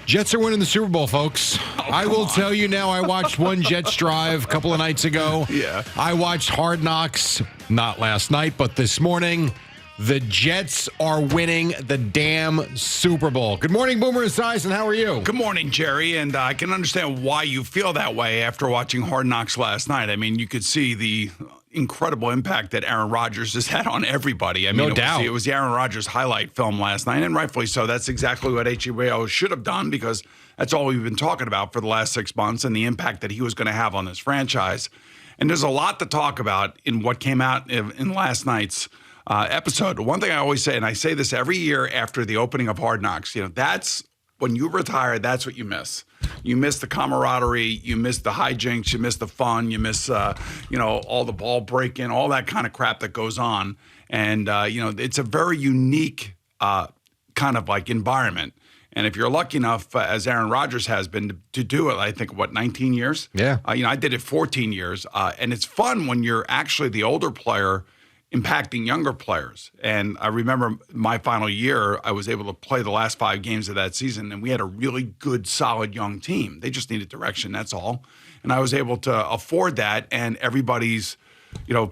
Jets are winning the Super Bowl, folks. I will tell you now, I watched one Jets drive a couple of nights ago. Yeah. I watched Hard Knocks, not last night, but this morning. The Jets are winning the damn Super Bowl. Good morning, Boomer Esiason. How are you? Good morning, Jerry. And I can understand why you feel that way after watching Hard Knocks last night. I mean, you could see the incredible impact that Aaron Rodgers has had on everybody. I mean, No doubt. It was the Aaron Rodgers highlight film last night, and rightfully so. That's exactly what HBO should have done, because that's all we've been talking about for the last 6 months and the impact that he was going to have on this franchise. And there's a lot to talk about in what came out in last night's episode. One thing I always say, and I say this every year after the opening of Hard Knocks, that's when you retire, that's what you miss. You miss the camaraderie, you miss the hijinks, you miss the fun, you miss, all the ball breaking, all that kind of crap that goes on. And, it's a very unique kind of like environment. And if you're lucky enough, as Aaron Rodgers has been, to do it, I think, 19 years? Yeah. I did it 14 years. And it's fun when you're actually the older player impacting younger players. And I remember my final year, I was able to play the last 5 games of that season, and we had a really good, solid young team. They just needed direction, that's all. And I was able to afford that, and everybody's,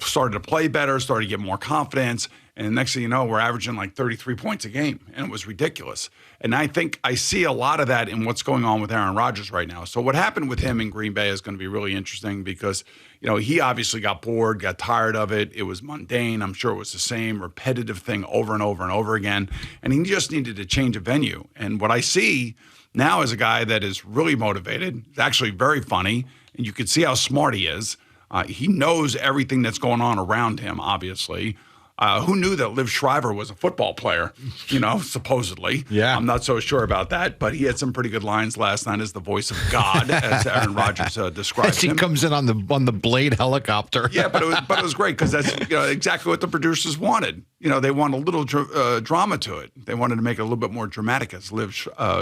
started to play better, started to get more confidence. And the next thing you know, we're averaging like 33 points a game, and it was ridiculous. And I think I see a lot of that in what's going on with Aaron Rodgers right now. So what happened with him in Green Bay is going to be really interesting because, he obviously got bored, got tired of it. It was mundane. I'm sure it was the same repetitive thing over and over and over again. And he just needed to change a venue. And what I see now is a guy that is really motivated. It's actually very funny, and you can see how smart he is. He knows everything that's going on around him, obviously. Who knew that Liv Shriver was a football player, supposedly. Yeah. I'm not so sure about that, but he had some pretty good lines last night as the voice of God, as Aaron Rodgers described As he him. comes in on the Blade helicopter. Yeah, but it was great because that's exactly what the producers wanted. They want a little drama to it. They wanted to make it a little bit more dramatic, as Liv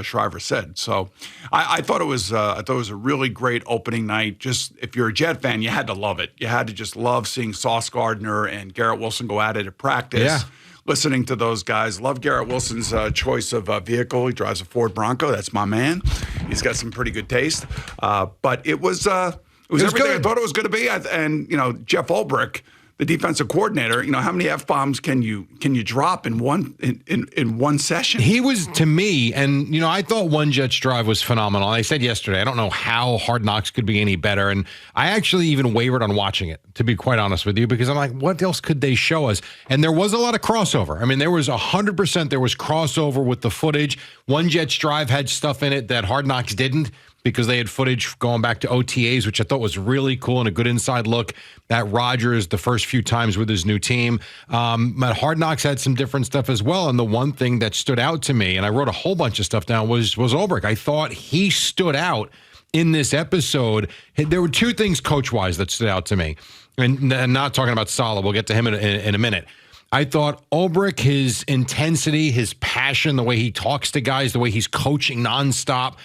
Shriver said. So I thought it was a really great opening night. Just if you're a Jet fan, you had to love it. You had to just love seeing Sauce Gardner and Garrett Wilson go at it at practice. Yeah. Listening to those guys. Love Garrett Wilson's choice of vehicle. He drives a Ford Bronco. That's my man. He's got some pretty good taste. But it was everything good. I thought it was going to be. And Jeff Ulbrich, the defensive coordinator, how many F-bombs can you drop in one session? He was, to me, and I thought one Jets drive was phenomenal. I said yesterday, I don't know how Hard Knocks could be any better, and I actually even wavered on watching it, to be quite honest with you, because I'm like, what else could they show us? And there was a lot of crossover. I mean, there was 100% there was crossover with the footage. One Jets drive had stuff in it that Hard Knocks didn't, because they had footage going back to OTAs, which I thought was really cool and a good inside look at Rodgers the first few times with his new team. But Hard Knocks had some different stuff as well. And the one thing that stood out to me, and I wrote a whole bunch of stuff down, was Ulbrich. I thought he stood out in this episode. There were 2 things coach-wise that stood out to me. And not talking about Saleh. We'll get to him in a minute. I thought Ulbrich, his intensity, his passion, the way he talks to guys, the way he's coaching nonstop,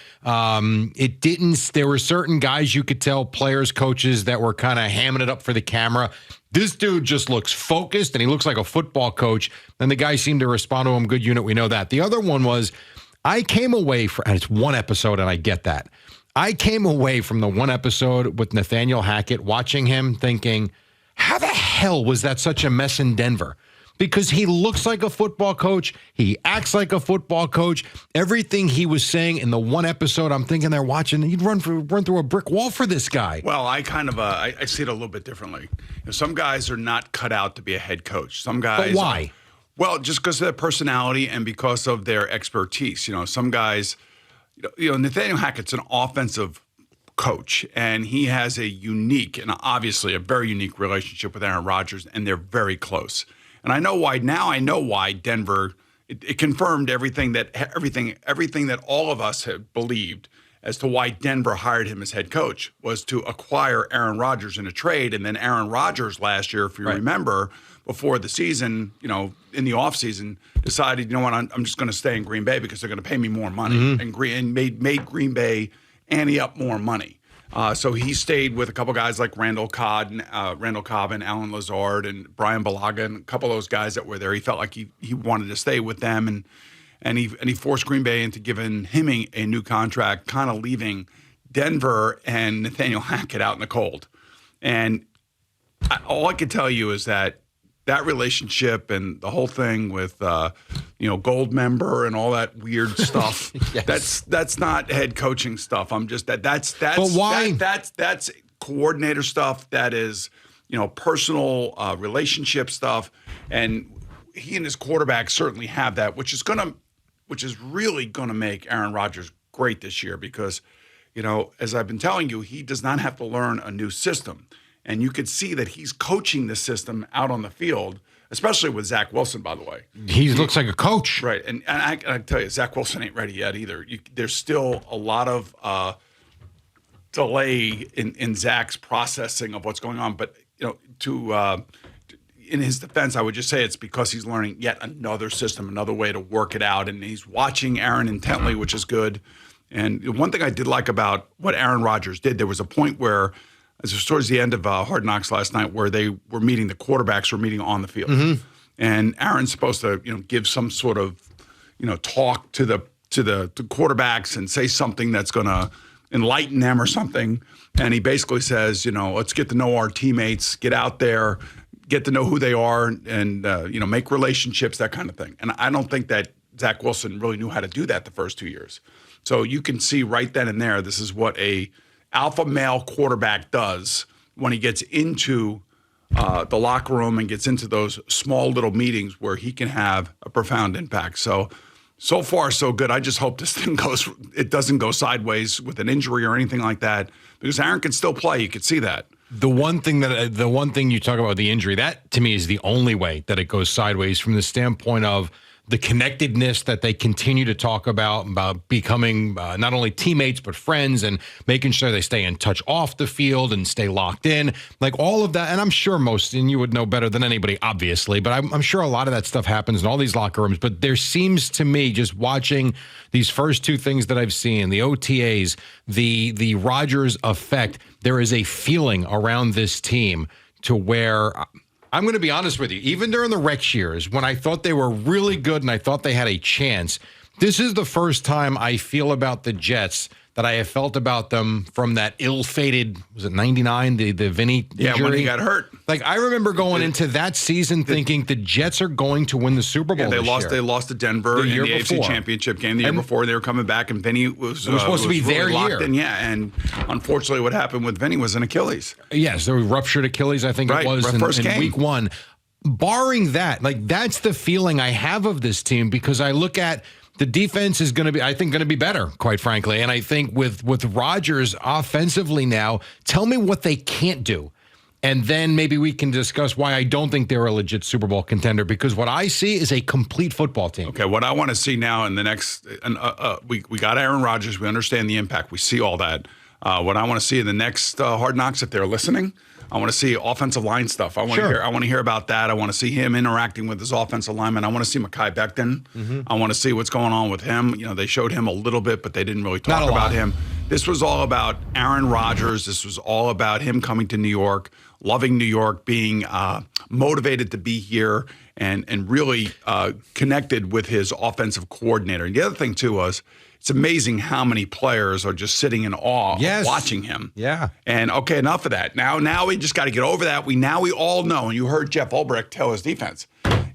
there were certain guys you could tell, players, coaches, that were kind of hamming it up for the camera. This dude just looks focused, and he looks like a football coach, and the guys seemed to respond to him. Good unit, we know that. The other one was, I came away from, and it's one episode, and I get that. I came away from the one episode with Nathaniel Hackett, watching him, thinking, how the hell was that such a mess in Denver? Because he looks like a football coach. He acts like a football coach. Everything he was saying in the one episode, I'm thinking they're watching, you'd run through a brick wall for this guy. Well, I kind of I see it a little bit differently. Some guys are not cut out to be a head coach. Some guys. But why? Well, just because of their personality and because of their expertise. Some guys, Nathaniel Hackett's an offensive coach, and he has a unique and obviously a very unique relationship with Aaron Rodgers, and they're very close. And I know why Denver, it confirmed everything that all of us had believed as to why Denver hired him as head coach, was to acquire Aaron Rodgers in a trade. And then Aaron Rodgers last year, if you remember, before the season, in the offseason, decided, I'm just going to stay in Green Bay because they're going to pay me more money, and made Green Bay ante up more money. So he stayed with a couple guys like Randall Cobb and Alan Lazard and Brian Balaga and a couple of those guys that were there. He felt like he wanted to stay with them, and he forced Green Bay into giving him a new contract, kind of leaving Denver and Nathaniel Hackett out in the cold. And all I could tell you is that relationship and the whole thing with gold member and all that weird stuff, yes. that's not head coaching stuff. I'm just that's but why? That's coordinator stuff. That is personal relationship stuff, and he and his quarterback certainly have that, which is really gonna make Aaron Rodgers great this year because as I've been telling you, he does not have to learn a new system. And you could see that he's coaching the system out on the field, especially with Zach Wilson, by the way. He looks like a coach. Right. And I tell you, Zach Wilson ain't ready yet either. There's still a lot of delay in Zach's processing of what's going on. But, in his defense, I would just say it's because he's learning yet another system, another way to work it out. And he's watching Aaron intently, which is good. And one thing I did like about what Aaron Rodgers did, there was a point where, as it was towards the end of Hard Knocks last night, where they were meeting, the quarterbacks were meeting on the field, and Aaron's supposed to, give some sort of, talk to the quarterbacks and say something that's going to enlighten them or something. And he basically says, let's get to know our teammates, get out there, get to know who they are, and make relationships, that kind of thing. And I don't think that Zach Wilson really knew how to do that the first 2 years. So you can see right then and there, this is what a alpha male quarterback does when he gets into the locker room and gets into those small little meetings where he can have a profound impact. So far, so good. I just hope this thing doesn't go sideways with an injury or anything like that, because Aaron can still play. You could see that. The one thing you talk about, the injury, that to me is the only way that it goes sideways from the standpoint of the connectedness that they continue to talk about becoming not only teammates but friends, and making sure they stay in touch off the field and stay locked in, like all of that. And I'm sure and you would know better than anybody, obviously, but I'm sure a lot of that stuff happens in all these locker rooms. But there seems to me, just watching these first two things that I've seen, the OTAs, the Rodgers effect, there is a feeling around this team to where, I'm going to be honest with you, even during the Rex years, when I thought they were really good and I thought they had a chance, this is the first time I feel about the Jets that I have felt about them from that ill-fated, was it 99, the Vinny injury? Yeah, when he got hurt. Like, I remember going into that season thinking the Jets are going to win the Super Bowl this year. They lost to Denver in the AFC Championship game the year before. They were coming back, and Vinny was supposed to be really their locked year. in. Yeah, and unfortunately what happened with Vinny was an Achilles. Yes, there was ruptured Achilles, I think it was, in week one. Barring that, like, that's the feeling I have of this team, because I look at the defense is going to be, I think, going to be better, quite frankly. And I think with Rodgers offensively now, tell me what they can't do. And then maybe we can discuss why I don't think they're a legit Super Bowl contender, because what I see is a complete football team. Okay, what I want to see now in the next, we got Aaron Rodgers. We understand the impact. We see all that. What I want to see in the next Hard Knocks, if they're listening, I want to see offensive line stuff. I want to hear about that. I want to see him interacting with his offensive lineman. I want to see Mekhi Becton. I want to see what's going on with him. They showed him a little bit, but they didn't really talk about him. This was all about Aaron Rodgers. This was all about him coming to New York, loving New York, being motivated to be here, and really connected with his offensive coordinator. And the other thing, too, was it's amazing how many players are just sitting in awe watching him. Yeah. And, okay, enough of that. Now we just got to get over that. We all know, and you heard Jeff Ulbrich tell his defense,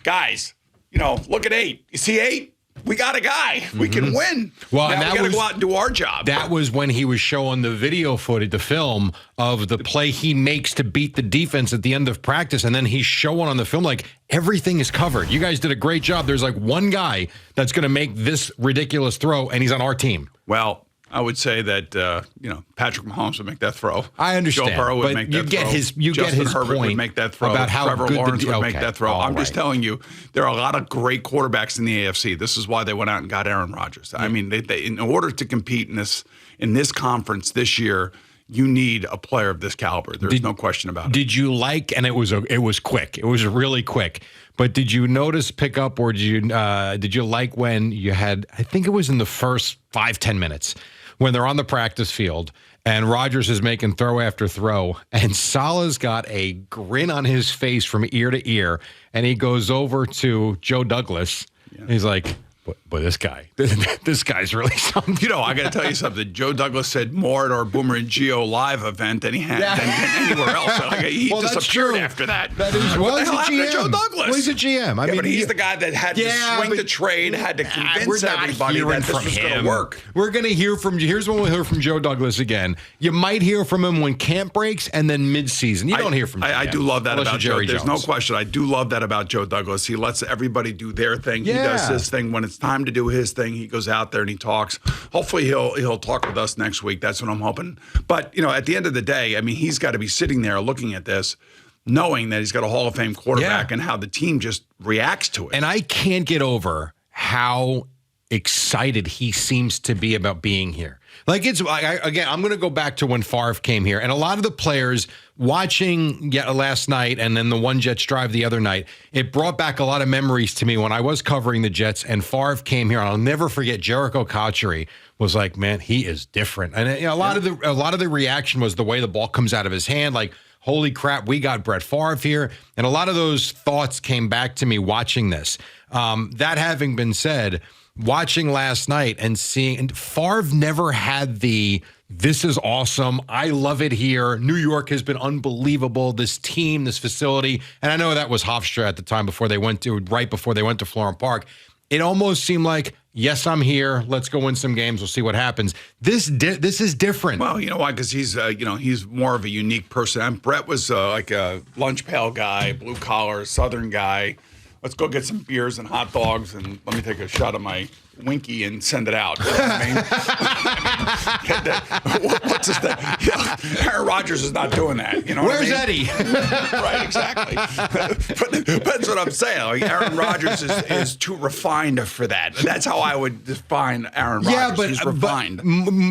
guys, look at 8. You see 8? We got a guy. We can win. Well, now and we got to go out and do our job. That was when he was showing the video footage, the film of the play he makes to beat the defense at the end of practice. And then he's showing on the film, like, everything is covered. You guys did a great job. There's like one guy that's going to make this ridiculous throw, and he's on our team. Well, I would say that Patrick Mahomes would make that throw. I understand. Joe Burrow would make that throw. Justin Herbert would make that throw. About how Trevor good Lawrence would make that throw. I'm just telling you, there are a lot of great quarterbacks in the AFC. This is why they went out and got Aaron Rodgers. Yeah. I mean, they in order to compete in this conference this year, you need a player of this caliber. There's no question about it. Did you like? And it was quick. It was really quick. But did you notice pickup, or did you like when you had? I think it was in the first 5-10 minutes, when they're on the practice field and Rodgers is making throw after throw, and Salah's got a grin on his face from ear to ear, and he goes over to Joe Douglas. Yeah. He's like, But this guy's really something. You know, I got to tell you something. Joe Douglas said more at our Boomer and Geo live event than he had than anywhere else. Like, he disappeared after that. That is, well, he's a GM. Joe Douglas. Well, he's a GM. I mean, but he's the guy that had to swing the trade, had to convince everybody that this was going to work. We're going to hear from. Here's when we'll hear from Joe Douglas again. You might hear from him when camp breaks and then mid-season. You don't hear from. I do love that about Joe. There's no question. I do love that about Joe Douglas. He lets everybody do their thing. He does his thing when it's time to do his thing. He goes out there and he talks. Hopefully he'll talk with us next week. That's what I'm hoping. But you know, at the end of the day, I mean, he's got to be sitting there looking at this, knowing that he's got a Hall of Fame quarterback and how the team just reacts to it. And I can't get over how excited he seems to be about being here. Like again, I'm going to go back to when Favre came here, and a lot of the players watching last night and then the one Jets drive the other night, it brought back a lot of memories to me when I was covering the Jets and Favre came here. And I'll never forget Jericho Cotchery was like, man, he is different. And a lot of the reaction was the way the ball comes out of his hand, like, holy crap, we got Brett Favre here. And a lot of those thoughts came back to me watching this. That having been said, watching last night and seeing, and Favre never had this is awesome, I love it here, New York has been unbelievable, this team, this facility. And I know that was Hofstra at the time right before they went to Florham Park. It almost seemed like, yes, I'm here, let's go win some games, we'll see what happens. This is different. Well, you know why? Because he's more of a unique person. Brett was like a lunch pail guy, blue collar, Southern guy. Let's go get some beers and hot dogs, and let me take a shot of my Winky and send it out. You know what I mean? What's his name? Aaron Rodgers is not doing that. You know Where's what I mean? Eddie? Right, exactly. But that's what I'm saying. Like, Aaron Rodgers is too refined for that. That's how I would define Aaron Rodgers. Yeah, but he's refined.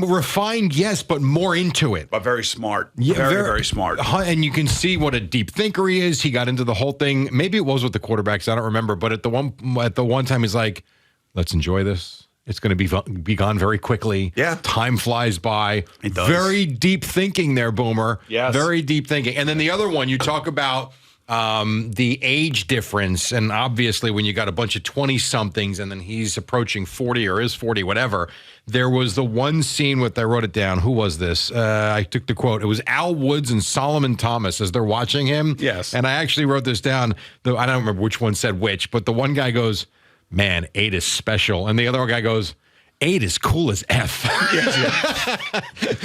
Refined, yes, but more into it. But very smart. Yeah, very smart. And you can see what a deep thinker he is. He got into the whole thing. Maybe it was with the quarterbacks. I don't remember. But at the one time, he's like, let's enjoy this. It's going to be gone very quickly. Yeah. Time flies by. It does. Very deep thinking there, Boomer. Yes. Very deep thinking. And then the other one, you talk about the age difference. And obviously, when you got a bunch of 20-somethings and then he's approaching 40 or is 40, whatever, there was the one scene with, I wrote it down. Who was this? I took the quote. It was Al Woods and Solomon Thomas as they're watching him. Yes. And I actually wrote this down. I don't remember which one said which, but the one guy goes, man, 8 is special. And the other guy goes, 8 is cool as F. Yes, yeah.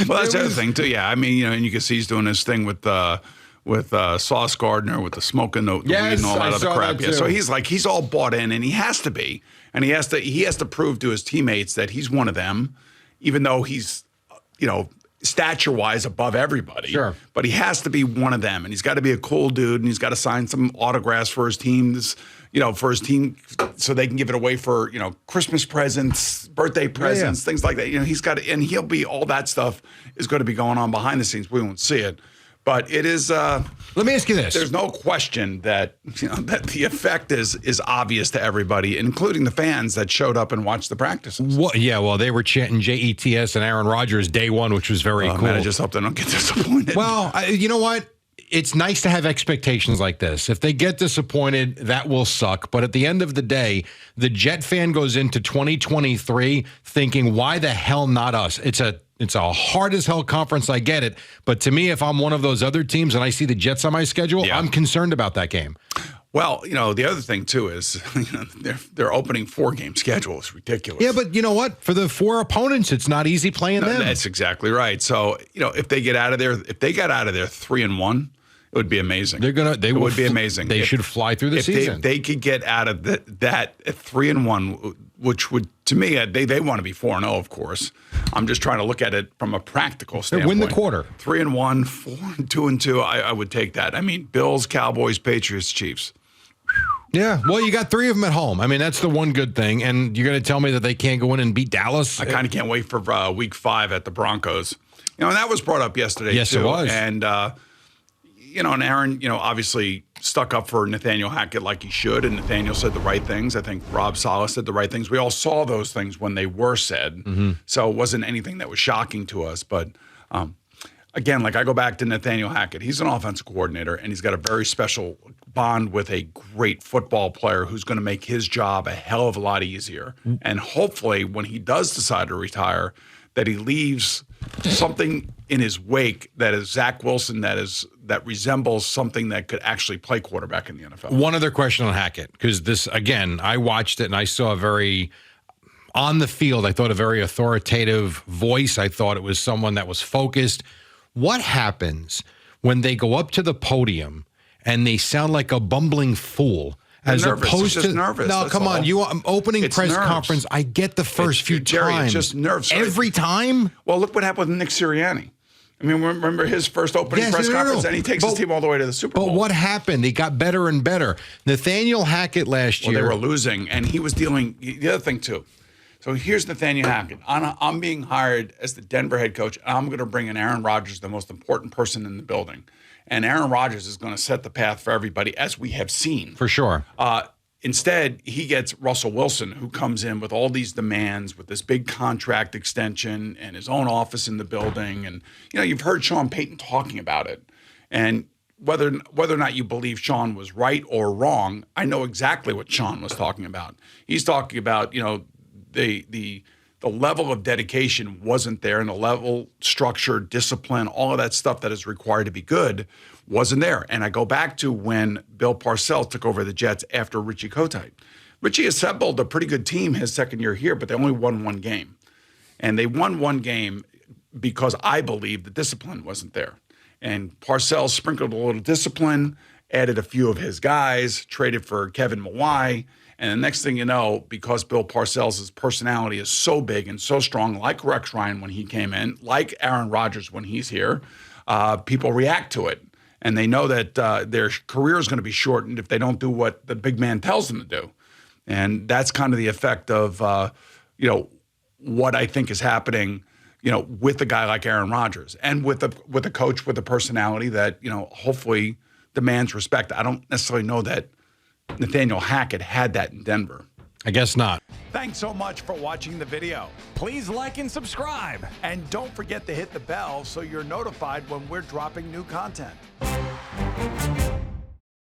Well, that's the other thing, too. Yeah, I mean, and you can see he's doing his thing with Sauce Gardner, with the smoking the weed and all that other crap. Yeah, so he's all bought in, and he has to be. And he has to prove to his teammates that he's one of them, even though he's, stature-wise above everybody. Sure. But he has to be one of them, and he's got to be a cool dude, and he's got to sign some autographs for his teams, so they can give it away for, Christmas presents, birthday presents, things like that. He's got to, and all that stuff is going to be going on behind the scenes. We won't see it. But it is. Let me ask you this: there's no question that that the effect is obvious to everybody, including the fans that showed up and watched the practices. Well, they were chanting JETS and Aaron Rodgers day one, which was very cool. Man, I just hope they don't get disappointed. Well, you know what? It's nice to have expectations like this. If they get disappointed, that will suck. But at the end of the day, the Jet fan goes into 2023 thinking, why the hell not us? It's a hard as hell conference, I get it. But to me, if I'm one of those other teams and I see the Jets on my schedule, I'm concerned about that game. Well, the other thing, too, is their opening 4-game schedule is ridiculous. Yeah, but you know what? For the 4 opponents, it's not easy playing them. That's exactly right. So, if they got out of there 3-1, it would be amazing. It would be amazing. They should fly through the season. If they could get out of that 3-1, which would, to me, they want to be 4-0, of course. I'm just trying to look at it from a practical standpoint. Win the quarter. 3-1, 4-2-2. I would take that. I mean, Bills, Cowboys, Patriots, Chiefs. Yeah, well, you got 3 of them at home. I mean, that's the one good thing. And you're going to tell me that they can't go in and beat Dallas? I kind of can't wait for week 5 at the Broncos. And that was brought up yesterday, yes, too. Yes, it was. And, and Aaron, obviously stuck up for Nathaniel Hackett like he should, and Nathaniel said the right things. I think Rob Saleh said the right things. We all saw those things when they were said, so it wasn't anything that was shocking to us. But again, like I go back to Nathaniel Hackett. He's an offensive coordinator, and he's got a very special bond with a great football player who's going to make his job a hell of a lot easier. And hopefully, when he does decide to retire, that he leaves something in his wake that is Zach Wilson, that resembles something that could actually play quarterback in the NFL. One other question on Hackett, because this, again, I watched it and I saw a very, on the field, I thought a very authoritative voice. I thought it was someone that was focused. What happens when they go up to the podium and they sound like a bumbling fool? As nervous. opposed it's to nervous. No, That's come all. on. You opening It's press nerves. conference. I get the first few Jerry, times. it's just nerves. Every time. Well, look what happened with Nick Sirianni. I mean, remember his first opening press conference, and he takes his team all the way to the Super Bowl. But what happened? He got better and better. Nathaniel Hackett last year. They were losing, and he was dealing. The other thing too. So here's Nathaniel Hackett. I'm being hired as the Denver head coach. And I'm going to bring in Aaron Rodgers, the most important person in the building, and Aaron Rodgers is going to set the path for everybody, as we have seen For sure. Instead, he gets Russell Wilson, who comes in with all these demands, with this big contract extension and his own office in the building. And, you've heard Sean Payton talking about it. And whether or not you believe Sean was right or wrong, I know exactly what Sean was talking about. He's talking about, the level of dedication wasn't there, and the level, structure, discipline, all of that stuff that is required to be good wasn't there. And I go back to when Bill Parcells took over the Jets after Richie Kotite. Richie assembled a pretty good team his second year here, but they only won one game. And they won one game because I believe the discipline wasn't there. And Parcells sprinkled a little discipline, added a few of his guys, traded for Kevin Mawai. And the next thing you know, because Bill Parcells' personality is so big and so strong, like Rex Ryan when he came in, like Aaron Rodgers when he's here, people react to it. And they know that their career is going to be shortened if they don't do what the big man tells them to do. And that's kind of the effect of, what I think is happening, with a guy like Aaron Rodgers and with a coach with a personality that, hopefully demands respect. I don't necessarily know that Nathaniel Hackett had that in Denver. I guess not. Thanks so much for watching the video. Please like and subscribe. And don't forget to hit the bell so you're notified when we're dropping new content.